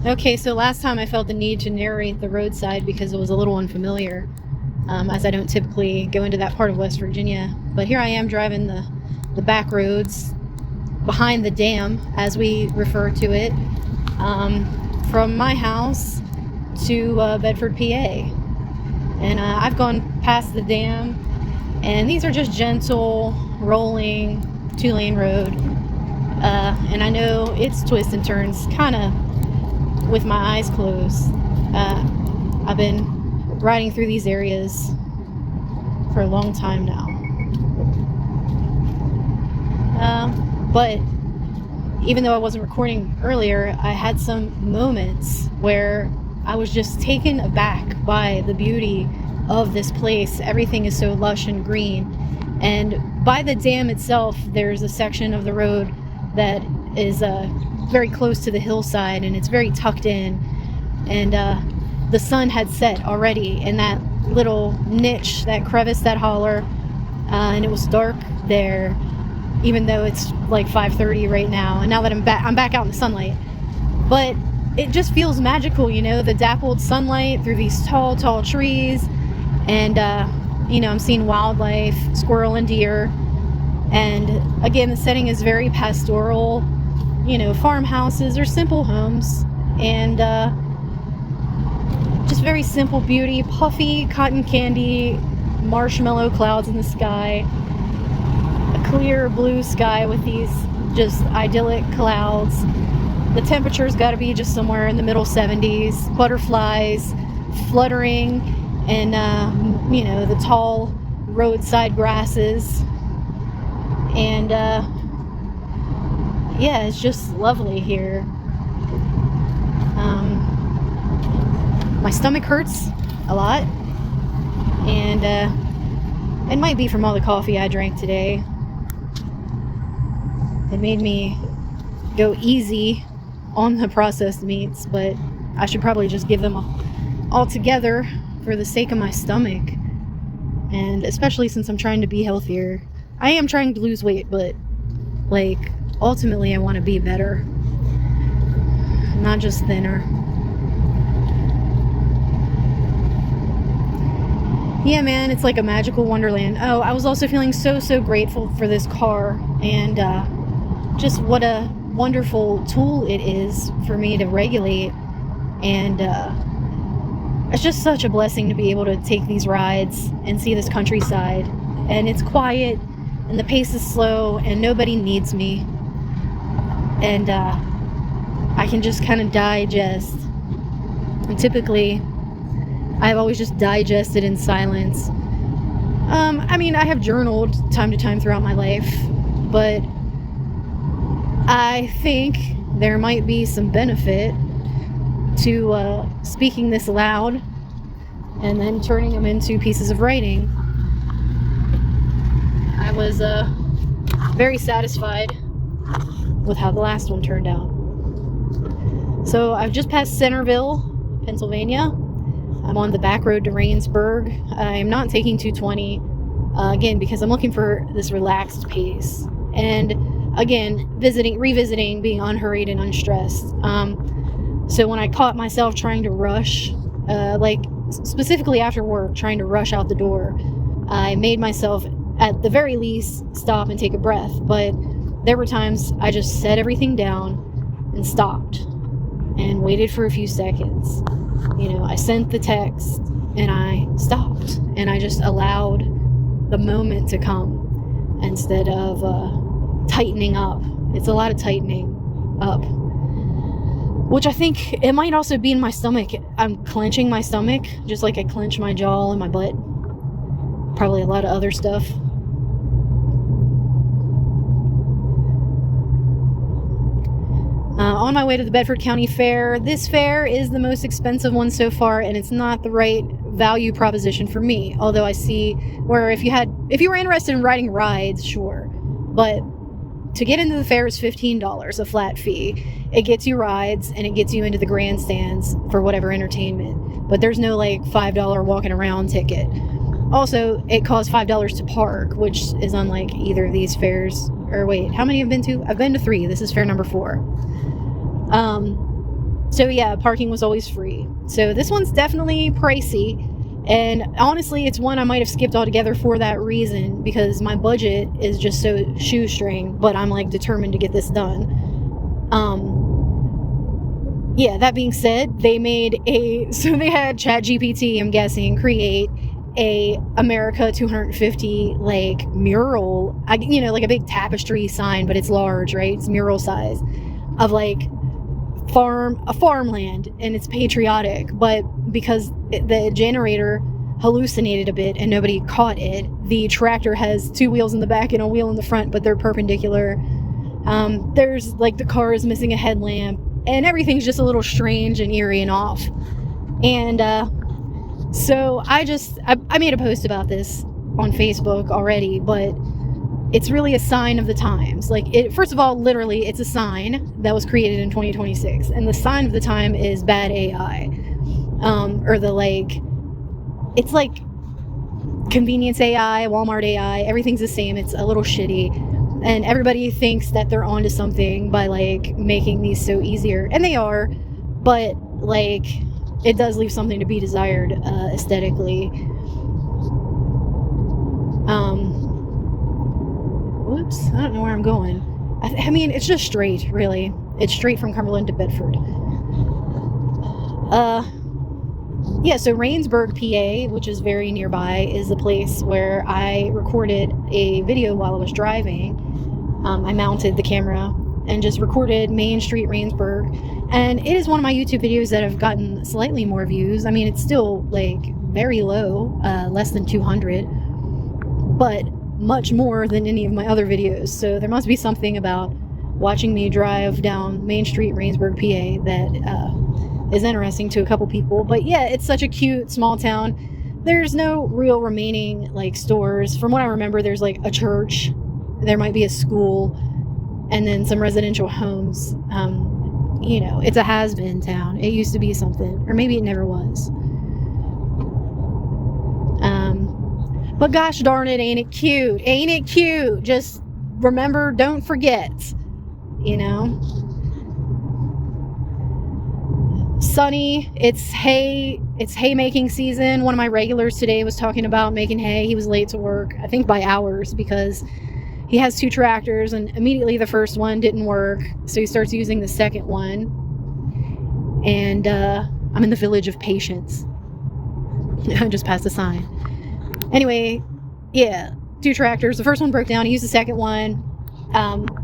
Okay, so last time I felt the need to narrate the roadside because it was a little unfamiliar, as I don't typically go into that part of West Virginia. But here I am driving the back roads behind the dam, as we refer to it, from my house to Bedford, PA. And I've gone past the dam, and these are just gentle, rolling, 2-lane road. And I know it's twists and turns kind of with my eyes closed. I've been riding through these areas for a long time now. But even though I wasn't recording earlier, I had some moments where I was just taken aback by the beauty of this place. Everything is so lush and green. And by the dam itself, there's a section of the road that is very close to the hillside, and it's very tucked in. And the sun had set already in that little niche, that crevice, that holler, and it was dark there, even though it's like 5:30 right now. And now that I'm back out in the sunlight. But it just feels magical, the dappled sunlight through these tall trees. And, I'm seeing wildlife, squirrel and deer. And again, the setting is very pastoral, farmhouses or simple homes. And just very simple beauty, puffy cotton candy, marshmallow clouds in the sky, a clear blue sky with these just idyllic clouds. The temperature's got to be just somewhere in the middle 70s. Butterflies fluttering, and the tall roadside grasses. And it's just lovely here. My stomach hurts a lot, and it might be from all the coffee I drank today. It made me go easy on the processed meats, but I should probably just give them all together for the sake of my stomach, and especially since I'm trying to be healthier. I am trying to lose weight, but ultimately I want to be better, not just thinner. Yeah, man, it's like a magical wonderland. Oh, I was also feeling so grateful for this car, and just what a wonderful tool it is for me to regulate. And it's just such a blessing to be able to take these rides and see this countryside. And it's quiet, and the pace is slow, and nobody needs me. And I can just kind of digest. And typically, I've always just digested in silence. I have journaled time to time throughout my life, but I think there might be some benefit to speaking this loud and then turning them into pieces of writing. I was very satisfied with how the last one turned out. So I've just passed Centerville, Pennsylvania. I'm on the back road to Rainsburg. I'm not taking 220, again, because I'm looking for this relaxed pace. And again, revisiting being unhurried and unstressed. So when I caught myself trying to rush, specifically after work, trying to rush out the door, I made myself, at the very least, stop and take a breath. But there were times I just set everything down and stopped and waited for a few seconds. I sent the text and I stopped and I just allowed the moment to come instead of tightening up. It's a lot of tightening up, which I think it might also be in my stomach. I'm clenching my stomach just like I clench my jaw and my butt. Probably a lot of other stuff. On my way to the Bedford County Fair. This fair is the most expensive one so far, and it's not the right value proposition for me. Although I see where if you were interested in riding rides, sure. But to get into the fair is $15, a flat fee. It gets you rides, and it gets you into the grandstands for whatever entertainment. But there's no $5 walking around ticket. Also, it costs $5 to park, which is unlike either of these fairs. Or wait, how many have been to? I've been to 3. This is fair number 4. So yeah, parking was always free. So this one's definitely pricey. And honestly, it's one I might have skipped altogether for that reason, because my budget is just so shoestring, but I'm like determined to get this done. Yeah, that being said, they had ChatGPT, I'm guessing, create a America 250 like mural, like a big tapestry sign, but it's large, right? It's mural size of like farmland, and it's patriotic, but because the generator hallucinated a bit and nobody caught it, the tractor has 2 wheels in the back and a wheel in the front, but they're perpendicular. There's like the car is missing a headlamp, and everything's just a little strange and eerie and off. And so I made a post about this on Facebook already, but it's really a sign of the times. Like, first of all, literally, it's a sign that was created in 2026, and the sign of the time is bad AI, it's like convenience AI, Walmart AI. Everything's the same. It's a little shitty, and everybody thinks that they're onto something by like making these so easier, and they are, but like it does leave something to be desired aesthetically. Whoops, I don't know where I'm going. I mean, it's just straight, really. It's straight from Cumberland to Bedford. Yeah, so Rainsburg, PA, which is very nearby, is the place where I recorded a video while I was driving. I mounted the camera and just recorded Main Street, Rainsburg. And it is one of my YouTube videos that have gotten slightly more views. I mean, it's still, like, very low, less than 200, but much more than any of my other videos. So there must be something about watching me drive down Main Street, Rainsburg, PA, that is interesting to a couple people. But yeah, it's such a cute small town. There's no real remaining like stores. From what I remember, there's like a church, there might be a school, and then some residential homes. It's a has-been town. It used to be something, or maybe it never was. But gosh darn it, ain't it cute? Ain't it cute? Just remember, don't forget, Sunny, it's haymaking season. One of my regulars today was talking about making hay. He was late to work, I think by hours, because he has 2 tractors, and immediately the first one didn't work, so he starts using the second one. And I'm in the village of Patience. I just passed a sign. Anyway, yeah, 2 tractors. The first one broke down. He used the second one.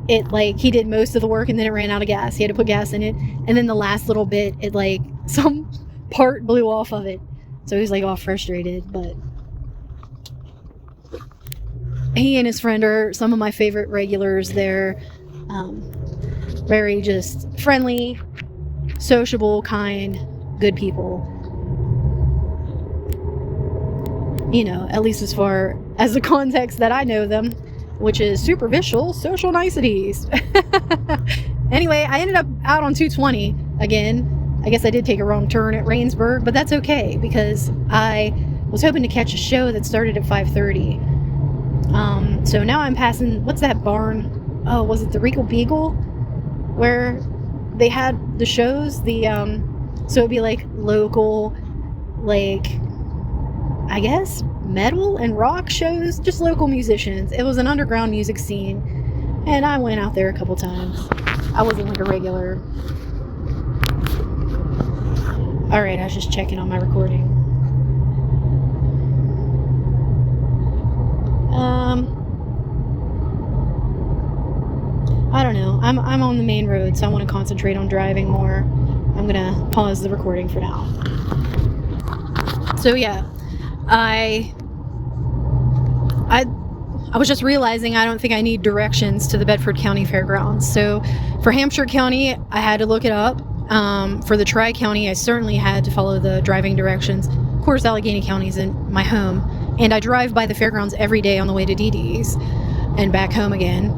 He did most of the work, and then it ran out of gas. He had to put gas in it, and then the last little bit, some part blew off of it. So he was like all frustrated. But he and his friend are some of my favorite regulars there. Very just friendly, sociable, kind, good people. At least as far as the context that I know them, which is superficial social niceties. Anyway, I ended up out on 220 again. I guess I did take a wrong turn at Rainsburg, but that's okay, because I was hoping to catch a show that started at 5:30. So now I'm passing, what's that barn? Oh, was it the Regal Beagle? Where they had the shows, so it'd be like local, like, I guess, metal and rock shows, just local musicians. It was an underground music scene, and I went out there a couple times. I wasn't like a regular. Alright, I was just checking on my recording. I don't know. I'm on the main road, so I want to concentrate on driving more. I'm gonna pause the recording for now. So yeah, I was just realizing I don't think I need directions to the Bedford County Fairgrounds. So for Hampshire County, I had to look it up. For the Tri-County, I certainly had to follow the driving directions. Of course, Allegany County is in my home, and I drive by the fairgrounds every day on the way to Dee Dee's and back home again.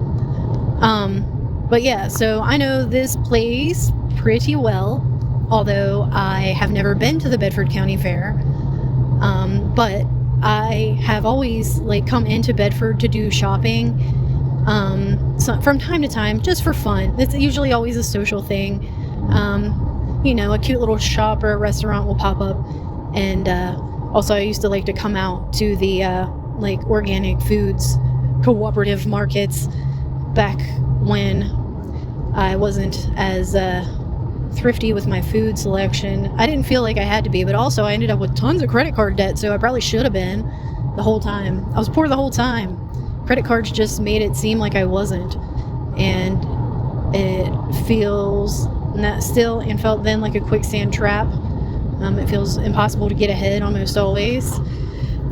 But yeah, so I know this place pretty well, although I have never been to the Bedford County Fair. But I have always come into Bedford to do shopping, so from time to time, just for fun. It's usually always a social thing. a cute little shop or a restaurant will pop up. And also I used to like to come out to the like organic foods cooperative markets back when I wasn't as thrifty with my food selection. I didn't feel like I had to be, but also I ended up with tons of credit card debt, so I probably should have been the whole time. I was poor the whole time. Credit cards just made it seem like I wasn't, and it feels still and felt then like a quicksand trap. It feels impossible to get ahead almost always,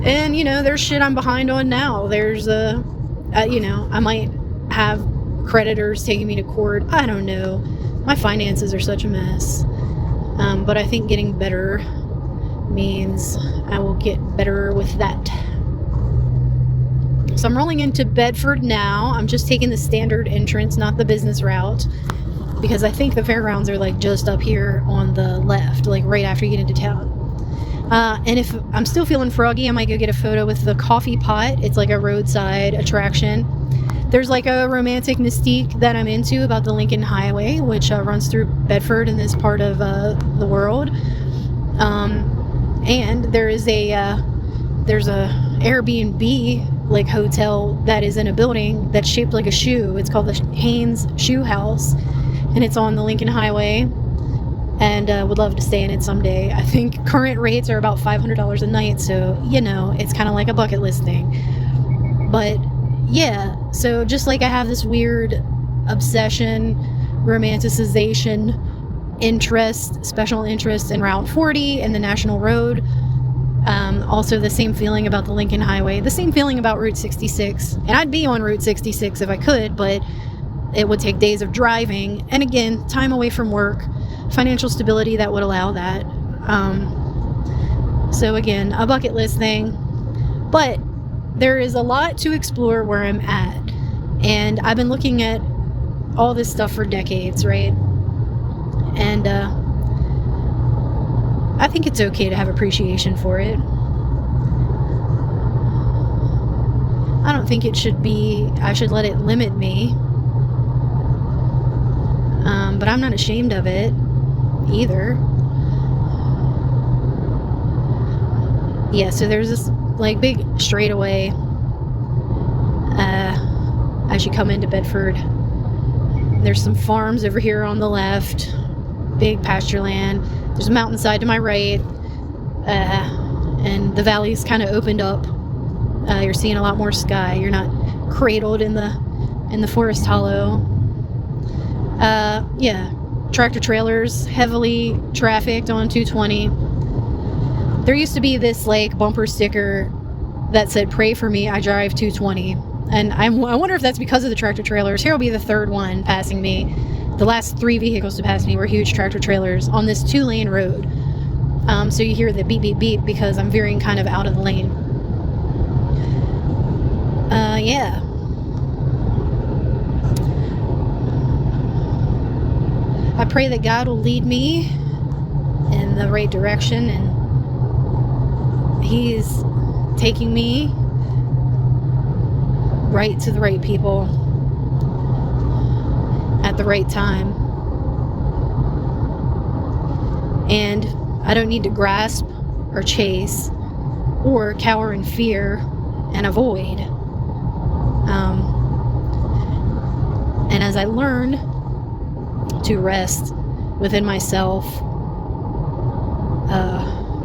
and there's shit I'm behind on now. There's I might have creditors taking me to court. I don't know. My finances are such a mess. But I think getting better means I will get better with that. So I'm rolling into Bedford now. I'm just taking the standard entrance, not the business route, because I think the fairgrounds are like just up here on the left, like right after you get into town. And if I'm still feeling froggy, I might go get a photo with the coffee pot. It's like a roadside attraction. There's like a romantic mystique that I'm into about the Lincoln Highway, which runs through Bedford in this part of the world. And there's a Airbnb like hotel that is in a building that's shaped like a shoe. It's called the Haynes Shoe House, and it's on the Lincoln Highway. And would love to stay in it someday. I think current rates are about $500 a night, so it's kind of like a bucket list thing. But yeah, so just like I have this weird obsession, romanticization, special interest in Route 40 and the National Road. Also the same feeling about the Lincoln Highway, the same feeling about Route 66. And I'd be on Route 66 if I could, but it would take days of driving. And again, time away from work, financial stability that would allow that. So again, a bucket list thing. But there is a lot to explore where I'm at. And I've been looking at all this stuff for decades, right? And I think it's okay to have appreciation for it. I don't think I should let it limit me. But I'm not ashamed of it either. Yeah, so there's this like big straightaway as you come into Bedford. There's some farms over here on the left, big pasture land. There's a mountainside to my right, and the valley's kind of opened up. You're seeing a lot more sky. You're not cradled in the forest hollow. Yeah, tractor trailers heavily trafficked on 220. There used to be this like bumper sticker that said, "Pray for me, I drive 220." And I wonder if that's because of the tractor trailers. Here will be the third one passing me. The last 3 vehicles to pass me were huge tractor trailers on this 2-lane road. So you hear the beep, beep, beep because I'm veering kind of out of the lane. Yeah. I pray that God will lead me in the right direction, and He's taking me right to the right people at the right time. And I don't need to grasp or chase or cower in fear and avoid. And as I learn to rest within myself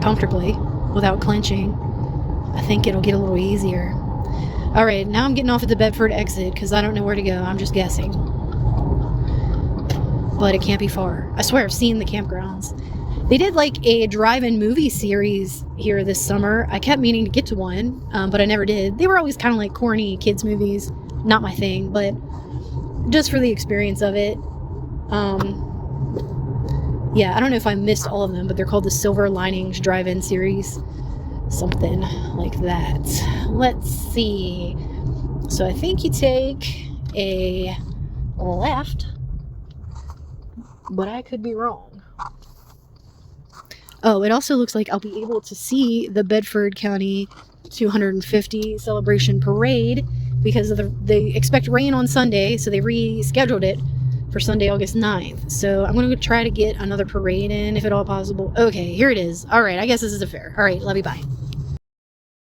comfortably without clenching, I think it'll get a little easier. All right, now I'm getting off at the Bedford exit because I don't know where to go. I'm just guessing. But it can't be far. I swear I've seen the campgrounds. They did like a drive-in movie series here this summer. I kept meaning to get to one, but I never did. They were always kind of like corny kids movies. Not my thing, but just for the experience of it. Yeah, I don't know if I missed all of them, but they're called the Silver Linings Drive-In series. Something like that. Let's see. So I think you take a left, but I could be wrong. Oh, it also looks like I'll be able to see the Bedford County 250 celebration parade because of they expect rain on Sunday, so they rescheduled it for for Sunday, August 9th. So I'm going to try to get another parade in if at all possible. Okay, here it is. All right, I guess this is a fair. All right, love you, bye.